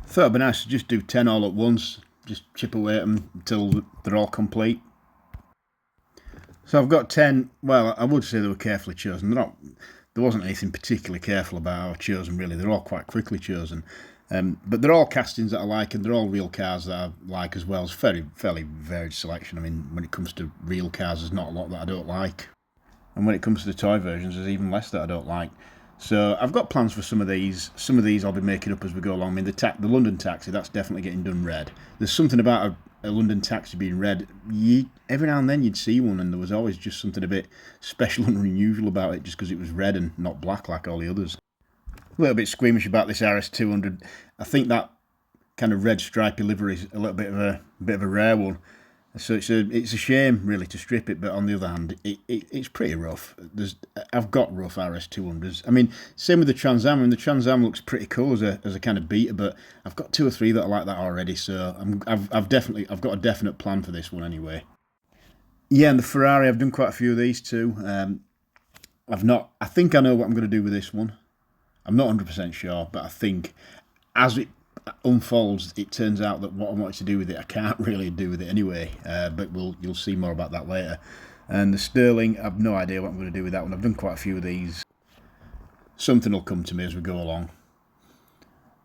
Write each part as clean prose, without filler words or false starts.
Thought it'd be nice to just do 10 all at once, just chip away at them until they're all complete. So I've got 10, well, I would say they were carefully chosen. There wasn't anything particularly careful about how I chose them, really. They're all quite quickly chosen. But they're all castings that I like, and they're all real cars that I like as well. It's fairly varied selection. I mean, when it comes to real cars, there's not a lot that I don't like. And when it comes to the toy versions, there's even less that I don't like. So I've got plans for some of these. Some of these I'll be making up as we go along. I mean, the London Taxi, that's definitely getting done red. There's something about a London Taxi being red. Every now and then you'd see one, and there was always just something a bit special and unusual about it, just because it was red and not black like all the others. A little bit squeamish about this RS200. I think that kind of red stripy livery is a little bit of a rare one. So it's a shame really to strip it, but on the other hand, it's pretty rough. I've got rough RS200s. I mean, same with the Trans Am. And the Trans Am looks pretty cool as a kind of beta, but I've got 2 or 3 that are like that already. So I've got a definite plan for this one anyway. Yeah, and the Ferrari, I've done quite a few of these too. I think I know what I'm going to do with this one. I'm not 100% sure, but I think as it unfolds, it turns out that what I wanted to do with it, I can't really do with it anyway. But you'll see more about that later. And the Sterling, I've no idea what I'm going to do with that one. I've done quite a few of these. Something will come to me as we go along.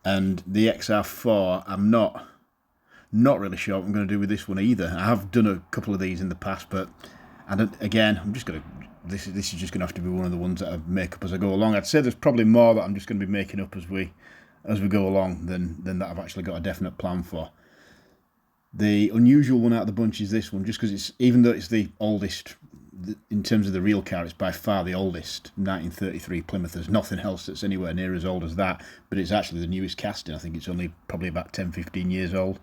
And the XR4, I'm not really sure what I'm going to do with this one either. I have done a couple of these in the past, but I'm just going to. This is just going to have to be one of the ones that I make up as I go along. I'd say there's probably more that I'm just going to be making up as we go along than that I've actually got a definite plan for. The unusual one out of the bunch is this one, just because even though it's the oldest, in terms of the real car, it's by far the oldest, 1933 Plymouth. There's nothing else that's anywhere near as old as that, but it's actually the newest casting. I think it's only probably about 10-15 years old.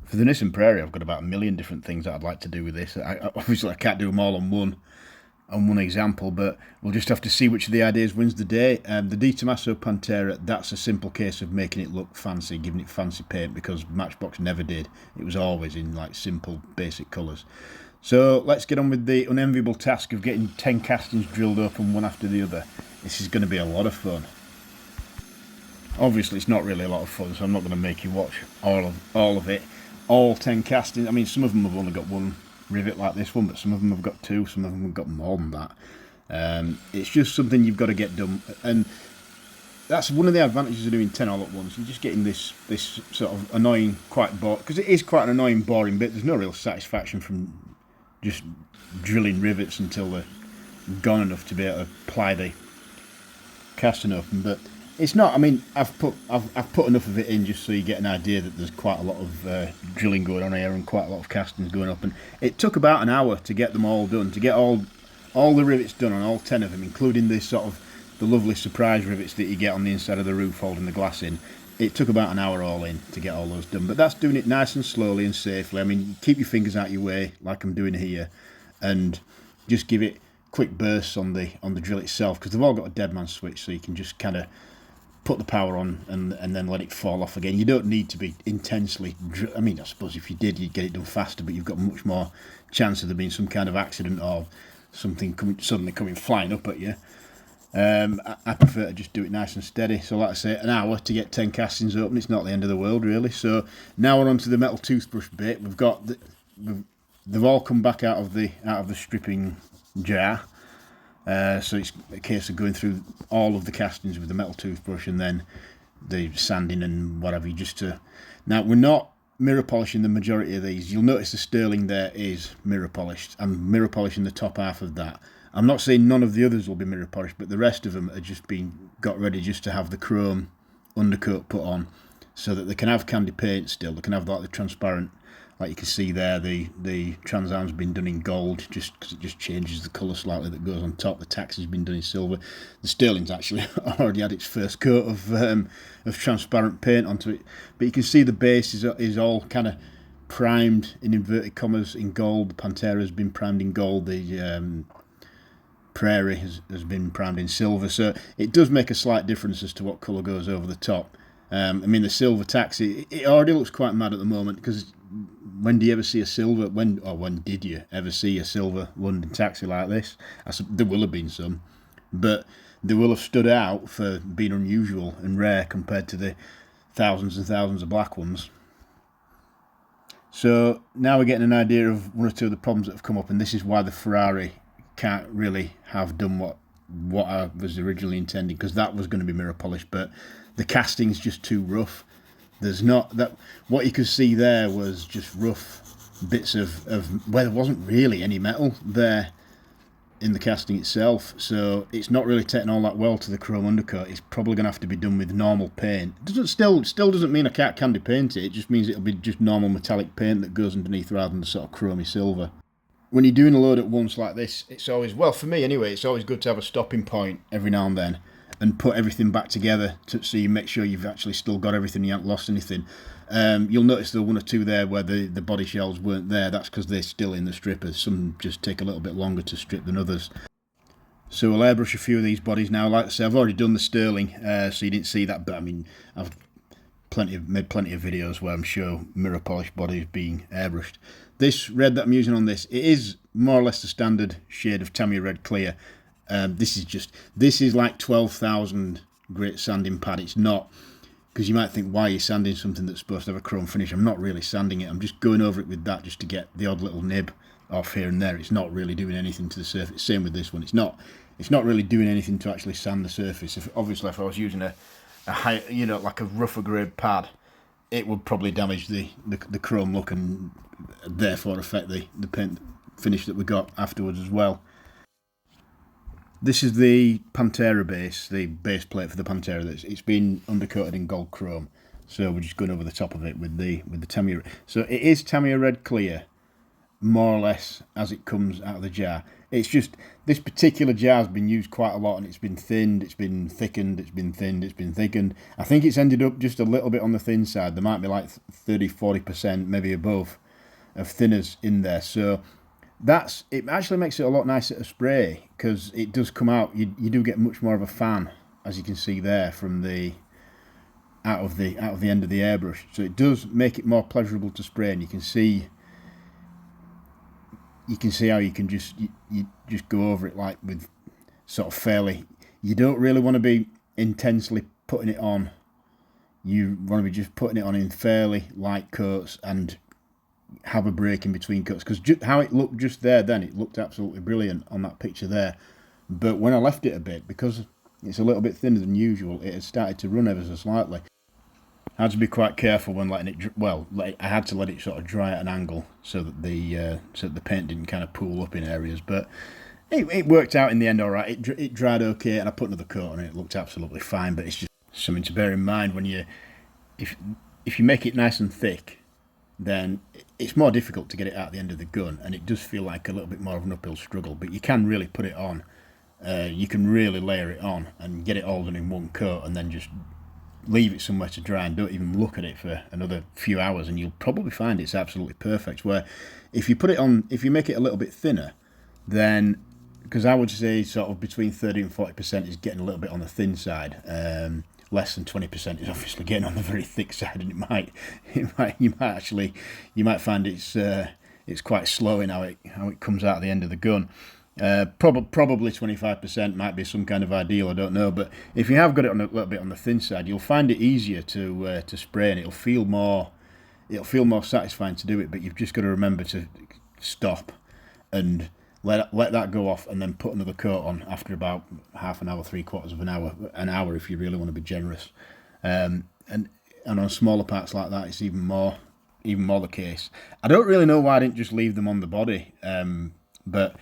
For the Nissan Prairie, I've got about a million different things that I'd like to do with this. Obviously, I can't do them all on one example, but we'll just have to see which of the ideas wins the day. The Di Tommaso Pantera, that's a simple case of making it look fancy, giving it fancy paint, because Matchbox never did. It was always in like simple, basic colours. So let's get on with the unenviable task of getting 10 castings drilled open one after the other. This is going to be a lot of fun. Obviously, it's not really a lot of fun, so I'm not going to make you watch all of it. All 10 castings. I mean, some of them have only got one rivet like this one, but some of them have got 2, some of them have got more than that. It's just something you've got to get done, and that's one of the advantages of doing 10 all at once. You're just getting this sort of annoying, quite boring, because it is quite an annoying, boring bit. There's no real satisfaction from just drilling rivets until they're gone enough to be able to ply the casting open, but it's not. I mean, I've put enough of it in just so you get an idea that there's quite a lot of drilling going on here and quite a lot of castings going up. And it took about an hour to get them all done, to get all the rivets done on all 10 of them, including this sort of the lovely surprise rivets that you get on the inside of the roof holding the glass in. It took about an hour all in to get all those done, but that's doing it nice and slowly and safely. I mean, keep your fingers out your way like I'm doing here, and just give it quick bursts on the drill itself, because they've all got a dead man switch, so you can just kind of put the power on and then let it fall off again. You don't need to be intensely. I mean, I suppose if you did, you'd get it done faster, but you've got much more chance of there being some kind of accident or something suddenly coming flying up at you. I prefer to just do it nice and steady. So like I say, an hour to get 10 castings open. It's not the end of the world really. So now we're on to the metal toothbrush bit. They've all come back out of the stripping jar. So it's a case of going through all of the castings with the metal toothbrush and then the sanding and whatever. Now we're not mirror polishing the majority of these. You'll notice the Sterling there is mirror polished. I'm mirror polishing the top half of that. I'm not saying none of the others will be mirror polished, but the rest of them are just being got ready just to have the chrome undercoat put on, so that they can have candy paint still. They can have like the transparent. Like you can see there, the Trans Am's been done in gold, just because it just changes the colour slightly that goes on top. The Taxi's been done in silver. The Sterling's actually already had its first coat of transparent paint onto it. But you can see the base is all kind of primed, in inverted commas, in gold. The Pantera's been primed in gold. The Prairie has been primed in silver. So it does make a slight difference as to what colour goes over the top. I mean, the silver Taxi, it already looks quite mad at the moment, because when do you ever see a silver? When did you ever see a silver London Taxi like this? There will have been some, but they will have stood out for being unusual and rare compared to the thousands and thousands of black ones. So now we're getting an idea of one or two of the problems that have come up, and this is why the Ferrari can't really have done what I was originally intending, because that was going to be mirror polished, but the casting's just too rough. There's not that, what you could see there was just rough bits of where there wasn't really any metal there in the casting itself, so it's not really taken all that well to the chrome undercoat. It's probably going to have to be done with normal paint. It still doesn't mean I can't candy paint it, it just means it'll be just normal metallic paint that goes underneath rather than the sort of chromy silver. When you're doing a load at once like this, it's always, well for me anyway, it's always good to have a stopping point every now and then and put everything back together so you make sure you've actually still got everything, you haven't lost anything. You'll notice there were one or two there where the body shells weren't there. That's because they're still in the strippers. Some just take a little bit longer to strip than others. So we'll airbrush a few of these bodies now. Like I say, I've already done the sterling, so you didn't see that, but I mean, I've made plenty of videos where I'm sure mirror polished bodies being airbrushed. This red that I'm using on this, it is more or less the standard shade of Tamiya Red Clear. This is like 12,000 grit sanding pad. It's not, because you might think, why are you sanding something that's supposed to have a chrome finish? I'm not really sanding it. I'm just going over it with that just to get the odd little nib off here and there. It's not really doing anything to the surface. Same with this one. It's not really doing anything to actually sand the surface. Obviously, if I was using a high, like a rougher grade pad, it would probably damage the chrome look and therefore affect the paint finish that we got afterwards as well. This is the Pantera base, the base plate for the Pantera. It's been undercoated in gold chrome, so we're just going over the top of it with the Tamiya. So it is Tamiya Red Clear, more or less as it comes out of the jar. It's just this particular jar has been used quite a lot, and it's been thinned, it's been thickened, it's been thinned, it's been thickened. I think it's ended up just a little bit on the thin side. There might be like 30-40%, maybe above, of thinners in there. So it actually makes it a lot nicer to spray, because it does come out. You do get much more of a fan, as you can see there, from the out of the end of the airbrush. So it does make it more pleasurable to spray, and you can see how you can just go over it like with sort of fairly. You don't really want to be intensely putting it on. You want to be just putting it on in fairly light coats and have a break in between cuts, because how it looked just there then, it looked absolutely brilliant on that picture there, but when I left it a bit, because it's a little bit thinner than usual, it had started to run ever so slightly. I had to be quite careful when letting it, I had to let it sort of dry at an angle so that the paint didn't kind of pool up in areas, but it worked out in the end alright. It dried okay, and I put another coat on it. It looked absolutely fine, but it's just something to bear in mind when if you make it nice and thick, then it's more difficult to get it out the end of the gun, and it does feel like a little bit more of an uphill struggle, but you can really put it on. You can really layer it on and get it all done in one coat, and then just leave it somewhere to dry and don't even look at it for another few hours, and you'll probably find it's absolutely perfect. Where if you put it on, if you make it a little bit thinner, then, because I would say sort of between 30 and 40% is getting a little bit on the thin side. Less than 20% is obviously getting on the very thick side, and you might find it's quite slow in how it comes out at the end of the gun. Probably 25% might be some kind of ideal, I don't know, but if you have got it on a little bit on the thin side, you'll find it easier to spray, and it'll feel more satisfying to do it. But you've just got to remember to stop and let that go off, and then put another coat on after about half an hour, 3/4 of an hour if you really want to be generous. And on smaller parts like that, it's even more the case. I don't really know why I didn't just leave them on the body, but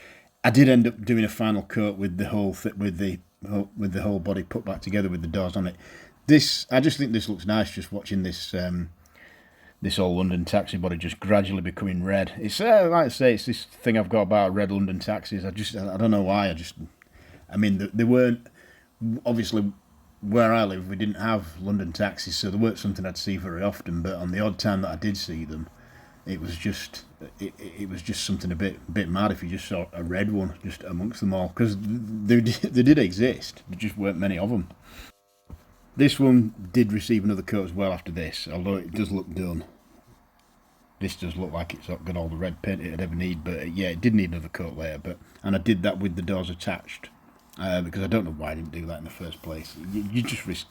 I did end up doing a final coat with the whole body put back together with the doors on it. I just think this looks nice, just watching this old London taxi body just gradually becoming red. It's like I say, it's this thing I've got about red London taxis. I don't know why. I mean, they weren't, obviously where I live, we didn't have London taxis, so they weren't something I'd see very often. But on the odd time that I did see them, it was just something a bit mad if you just saw a red one just amongst them all, because they did exist. There just weren't many of them. This one did receive another coat as well after this, although it does look done. This does look like it's got all the red paint it'd ever need, but yeah, it did need another coat later. And I did that with the doors attached, because I don't know why I didn't do that in the first place. You just risk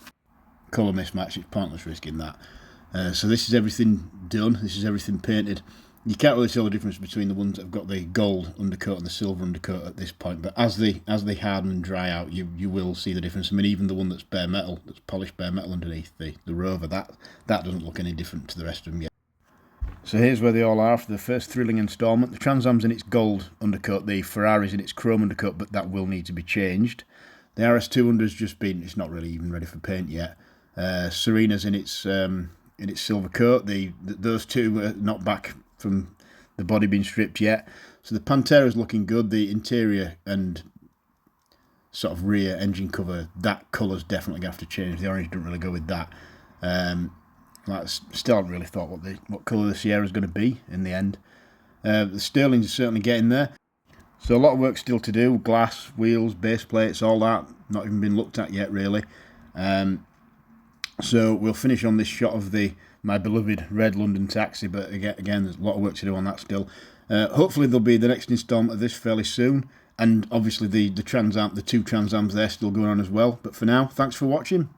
colour mismatch, it's pointless risking that. So this is everything done, this is everything painted. You can't really tell the difference between the ones that have got the gold undercoat and the silver undercoat at this point, but as they harden and dry out, you will see the difference. I mean, even the one that's bare metal, that's polished bare metal underneath the Rover, that doesn't look any different to the rest of them yet. So here's where they all are for the first thrilling instalment. The Trans Am's in its gold undercoat, the Ferrari's in its chrome undercoat, but that will need to be changed. The RS200's just been, it's not really even ready for paint yet. Serena's in its silver coat. Those two are not back from the body being stripped yet. So the Pantera's looking good. The interior and sort of rear engine cover, that colour's definitely going to have to change. The orange doesn't really go with that. Still haven't really thought what colour the Sierra's going to be in the end. The Sterling's certainly getting there. So a lot of work still to do. Glass, wheels, base plates, all that. Not even been looked at yet really. So we'll finish on this shot of my beloved red London taxi, but again there's a lot of work to do on that still. Hopefully there'll be the next instalment of this fairly soon, and obviously the Trans Am, the two Trans Ams, they're still going on as well. But for now, thanks for watching.